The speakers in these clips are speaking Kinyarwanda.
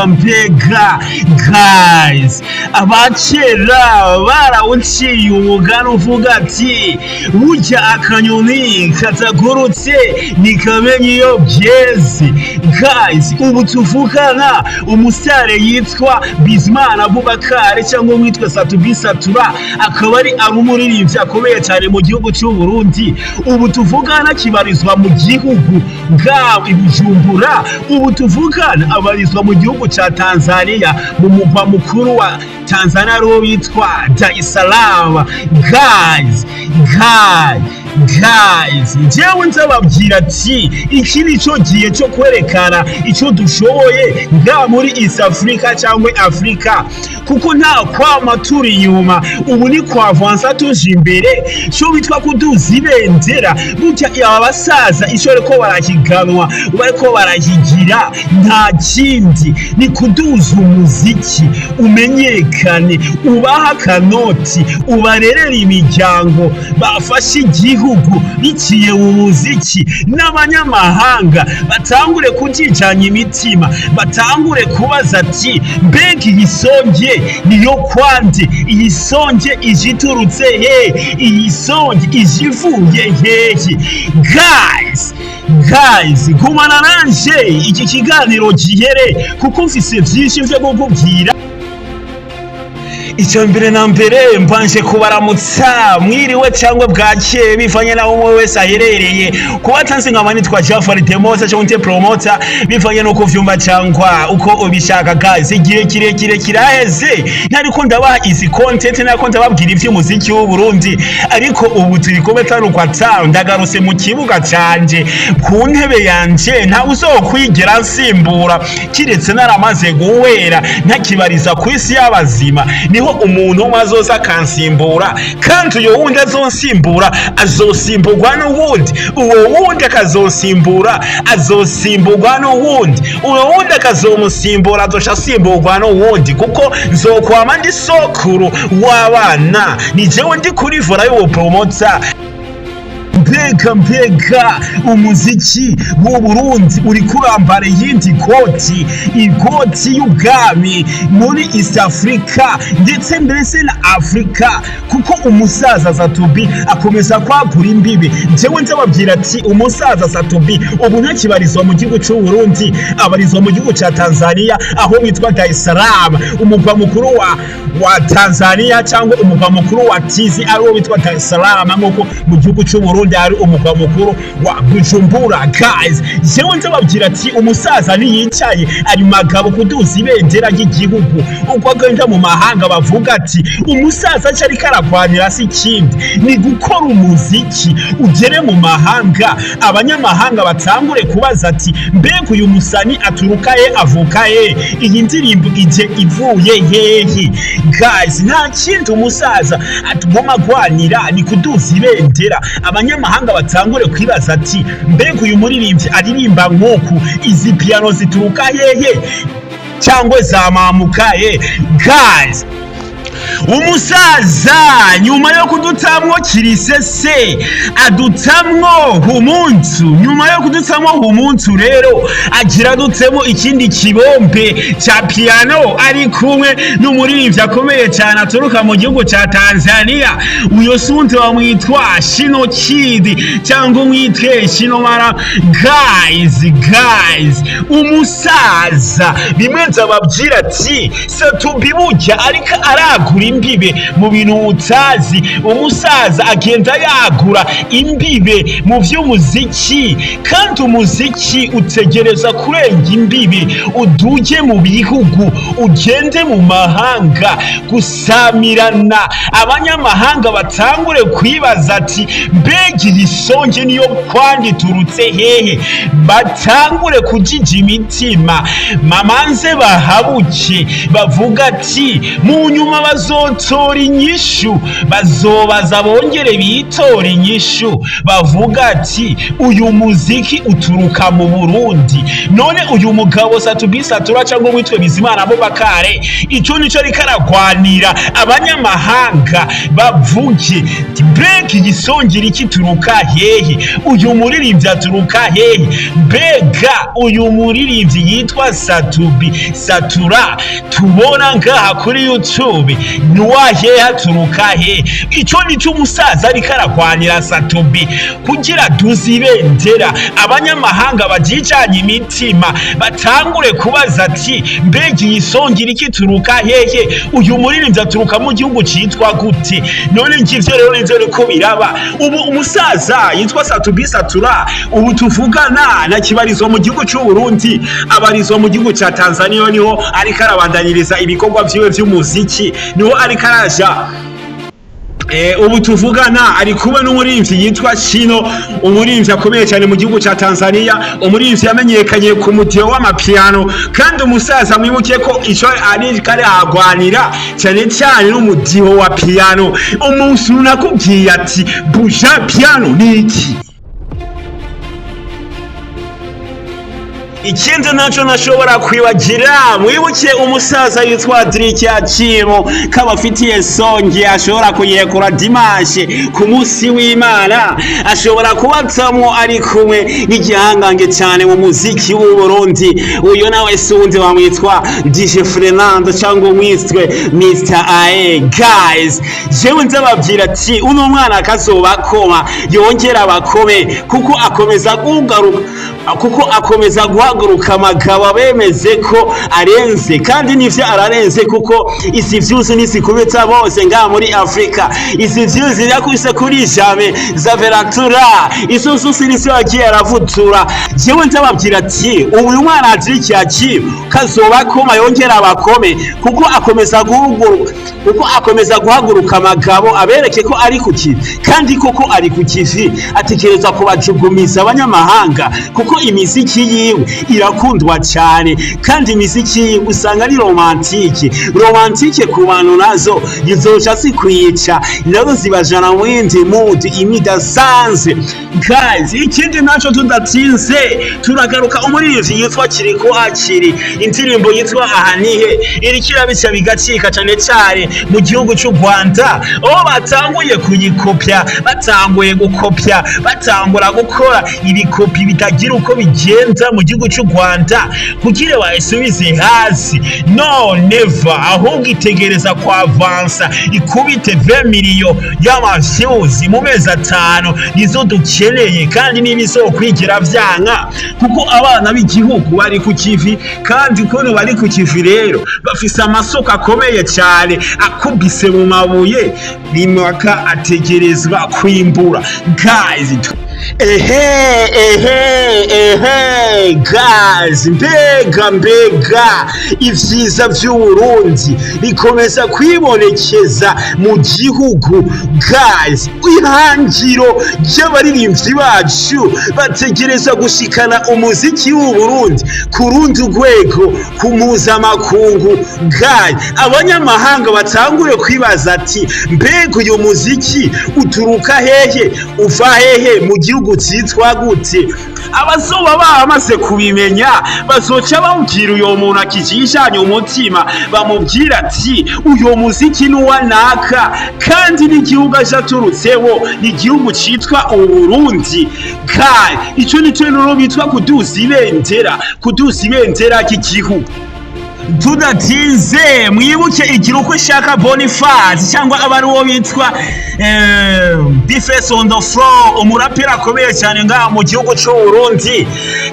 Mbega guys, abakera barawuciye umugani uvuga ati burya akanyoni katagurutse nikamenya iyo byeze. Guys, ubu tuvugana umusare yitwa Bizimana Abubakar cyangwa witwa Satubi Satura, akaba ari umuririmbyi akomeye cyane mu gihugu cy'u Burundi. Ubu tuvugana kibarizwa mu gihugu bwa Bujumbura. Ubu tuvugana abarizwa mu gihugu cya Tanzania, mu mugwa mukuru wa Tanzania ariwo witwa Dar es Salaam. Guys, njyewe nzababwira ati iki ni cyo gihe cyo kwerekana icyo dushoboye nga muri East Africa cyangwa Africa, kuko nta kwama turi inyuma. Ubu ni kwa avansa tuje imbere, cyo bitwa kuduza ibendera. Burya abasaza icyo ariko barahiganwa, bariko barahigira nta kindi ni kuduza umuziki umenyekane, ubaha akanoti, ubarerera imiryango, bafashe igihugu biciye mu muziki. N'abanyamahanga batangure kujijanya imitima, batangure kubaza ati mbega iyi songe niyo kwande, iyi songe ijiturutse he, iyi songe ijivuye hehe? Guys, gumana nanje iki kiganiro gihere, kuko mfise byinshi byo kukubwira. Icyo mbere na mbere mbanje kubaramutsa mwiriwe cyangwa bwakeye bivanye naho umwe wese aherereye. Kuba tanzi nkaba nitwa Jafari Demosa cyangwa nte promoter, bivanye no kuvyumva cyangwa uko ubishaka. Guys, igihe kirekire kiraheze nariko ndabaha izi content, nariko ndababwira ivy'umuziki w'u Burundi, ariko ubu turi kubetarukwa tawe ndagarutse mu kibuga canje ku ntebe yanje. Nta uzokwigera nsimbura kiretse naramaze guwera ntakibariza ku isi y'abazima. Niho umuntu mazoza kansimbura, kandi uyo wundi azonsimbura azosimburwa n'uwundi, uwo wundi akazosimbura azosimburwa n'uwundi, uwo wundi akazomusimbura azosha simburwa n'uwundi, kuko nzokwama ndi sokuru w'abana. Ni jewe ndi kuri vora y'uwo promoter. Mbega umuziki w'u Burundi uri kurambara yindi koti, ikoti y'ubwami muri East Africa ndetse mbese na Africa, kuko umusaza Satubi akomeza kwagura imbibe. Jewe nzababwira ati umusaza Satubi ubu ntakibarizwa mu gihugu cy'u Burundi, abarizwa mu gihugu cya Tanzania aho witwa Dar es Salaam, umugwa mukuru wa Tanzania cyangwa umugwa mukuru wa Tizi ariwo witwa Dar es Salaam, nk'uko mu gihugu cy'u Burundi ari umugwa mukuru wa Bujumbura. Guys, jewe nzababwira ati umusaza niyicaye ari magabo kuduza ibendera ry'igihugu. Uko agenda mu mahanga bavuga ati umusaza cyari karagwanira si kindi ni gukora umuziki ugere mu mahanga, abanyamahanga batangure kubaza ati mbega uyu musani aturuka he, avuka he, iyi ndirimbo ije ivuye hehe? Guys, nta kindi umusaza atugoma gwanira ni kuduza ibendera. Abanyamahanga batangure kwibaza ati mbega uyu muririmbyi aririmba nk'uku, izi piano zituruka hehe cyangwa zamamuka he? Guys, umusaza nyuma yo kudutamwo kirisese adutamwo humuntu. Nyuma yo kudutamwo humuntu rero agira dutsemo ikindi kibombe cha piano, ari kumwe n'umuririmbyi akomeye cyane aturuka mu gihugu cya Tanzania. Uyo sunte wamwitwa Shino Kid cyangwa mwitwe Shino Mara. Guys, umusaza bimwe nzababwira ati Satubi burya ariko aragura imbibe mu bintu utazi. Umusaza agenda yagura imbibe mu vy'umuziki, kandi umuziki utegereza kurenga imbibe, uduje mu bihugu, ugende mu mahanga gusamirana. Abanyamahanga batangure kwibaza ati mbega iyi songe niyo kwandi turutse hehe, batangure kujija imitima, mamanze bahabuke bavuga ati mu nyuma bazo bazotora inyishu, bazobaza bongere bitora inyishu bavuga ati uyu muziki uturuka mu Burundi. None uyu mugabo Satura cyangwa witwe Bizimana Abubakare icyo nico ariko aragwanira abanyamahanga bavuge mbega igisongera kituruka hehe, uyu muririmbyi aturuka hehe, mbega uyu muririmbyi yitwa Satura tubona ngaha kuri YouTube nuwahehe aturuka hehe. Icyo nico umusaza ariko aragwanira Satubi kugira duzibendera abanyamahanga bajijanye imitima batangure kubaza ati mbega igisongera kituruka hehe, uyu muririmbyi aturuka mu gihugu citwa gute. None ngivyo rero nivyo riko biraba ubu. Umusaza yitwa Satura ubu tuvugana na kibarizwa mu gihugu cy'u Burundi, abarizwa mu gihugu ca Tanzania, niho ariko arabandanyiriza ibikorwa vyiwe vy'umuziki, niho ariko araja. Ubu tuvugana ari kuba n'umuririmbyi yitwa Chino, umuririmbyi akomeye cyane mu gihugu cya Tanzania, umuririmbyi yamenyekanye ku mutiyo w'amapiano. Kandi umusaza mwibuke ko icyo ari kare agwanira cyane cyane n'umutiyo wa piano. Umuntu nakubwiye ati buja piano niki. Ikindi naco nashobora kwibagira, mwibuke umusaza yitwa Dirikiyaciro kaba afitiye songi ashobora kuyirekura dimanche ku munsi w'Imana, ashobora kubatamwo ari kumwe n'igihangange cyane mu muziki w'u Burundi. Uyo nawe sundi wamwitwa DJ Fernando cyangwa umwitwe Mr. Ae. Guys, jewe nzababwira ati uno mwana akazobakoma yongera bakome kuko akomeza guhaguruka amagabo bemeze ko arenze, kandi nivyo ararenze kuko isi vyuzi nisikubita bose ngaha muri Afrika. Isi vyuzi yakubise kuri jame za veratura iso susi nivyo yagiye aravutura. Jewe nzababwira ati uyu mwana Dirikiyaciro kazobakoma yongera abakome kuko akomeza guhaguruka amagabo abereke ko ari ku kivi, kandi koko ari ku kivi atekereza kubajugumiza abanyamahanga kuko imiziki yiwe irakundwa cyane, kandi imiziki yiwe usanga ari romantike ku bantu nazo yizoca sikwica nazo zibajana mu yindi mood imidasanze. Guys, ikindi naco tudatinze turagaruka umuririmbyi yitwa Kiriko Akiri, indirimbo yitwa Ahanihe irikira bica bigacika cyane cyane mu gihugu cy'u Rwanda. Batanguye kuyikopya, batanguye gukopya, batangura gukora ibikopi bitagira uko bigenza mu gihugu cy'u Rwanda kugira bayisubize hasi. No, never. Ahubwo itegereza kwa avansa ikubite 20 miliyo y'amaviews mu mezi 5 nizo dukeneye, kandi n'ibizokwigira vyanka kuko abana b'igihugu bari ku kivi, kandi kono bari ku kivi rero bafise amasoko akomeye cyane akubise mu mabuye rimwaka ategerezwa kwimbura. Guys, guys, mbega ivyiza vy'Uburundi bikomeza kwibonekeza mu gihugu. Guys, ihangiro ry'abaririmbyi bacu bategereza gushikana umuziki w'Uburundi ku rundi rwego, ku mpuzamakungu. Guys, abanyamahanga batangure kwibaza ati mbega uyu muziki uturuka hehe, uva hehe, mu gihugu cyitwa gute. Abazoba bamaze kubimenya bazoca bawubwira uyo muntu akijishanye umutima, bamubwira ati uyo muziki nuwanaka, kandi n'igihugu ajaturutseho n'igihugu citwa Uburundi. Kandi ico nico rero bitwa kuduza ibendera ry'igihugu. Tudatinze mwibuke igiruko shaka Boniface cyangwa abari wo bitwa Defense on the floor, umurapera akomeye cyane ngaha mu gihugu cy'u Burundi,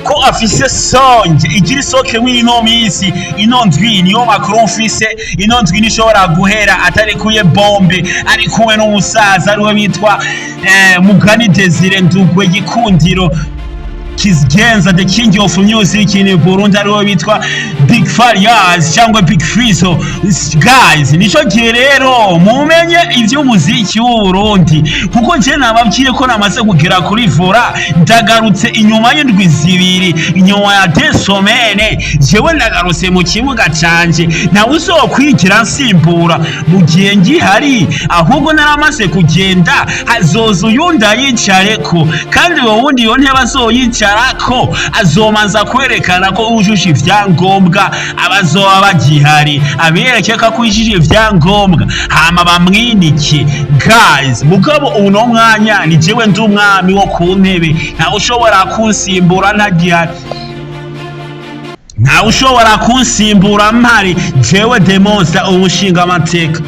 ko afise song igira isoke muri ino minsi. Ino ndwi niyo makuru mfise, ino ndwi nishobora guhera atari kuye bombe, ari kumwe n'umusaza ari we bitwa Mugani Desire Ndugwe Gikundiro kizigenza the king of music in Burundi ariwe bitwa Big Farias cyangwa Big Fizzo. Guys, nico gihe rero mumenye ivy'umuziki w'u Burundi, kuko je nababwiye ko namaze kugera kuri vora, ndagarutse inyuma y'indwi zibiri, inyuma ya desomene jewe ndagarutse mu kibuga canje, nawe uzokwigira nsimbura mu gihe ngihari, ahubwo naramaze kugenda hazoza uyunda yicareko, kandi uwo wundi yo ntebe azoyicarako azomanza kwerekana ko ujuje ivyangombwa abazoba bagihari, aberekeka ko ujuje ivyangombwa hama bamwinike. Guys, mugabo uno mwanya ni jewe ndi umwami wo ku ntebe, nta ushobora kunsimbura ntagihari, nta ushobora kunsimbura mpari, jewe the monster umushinga amateka.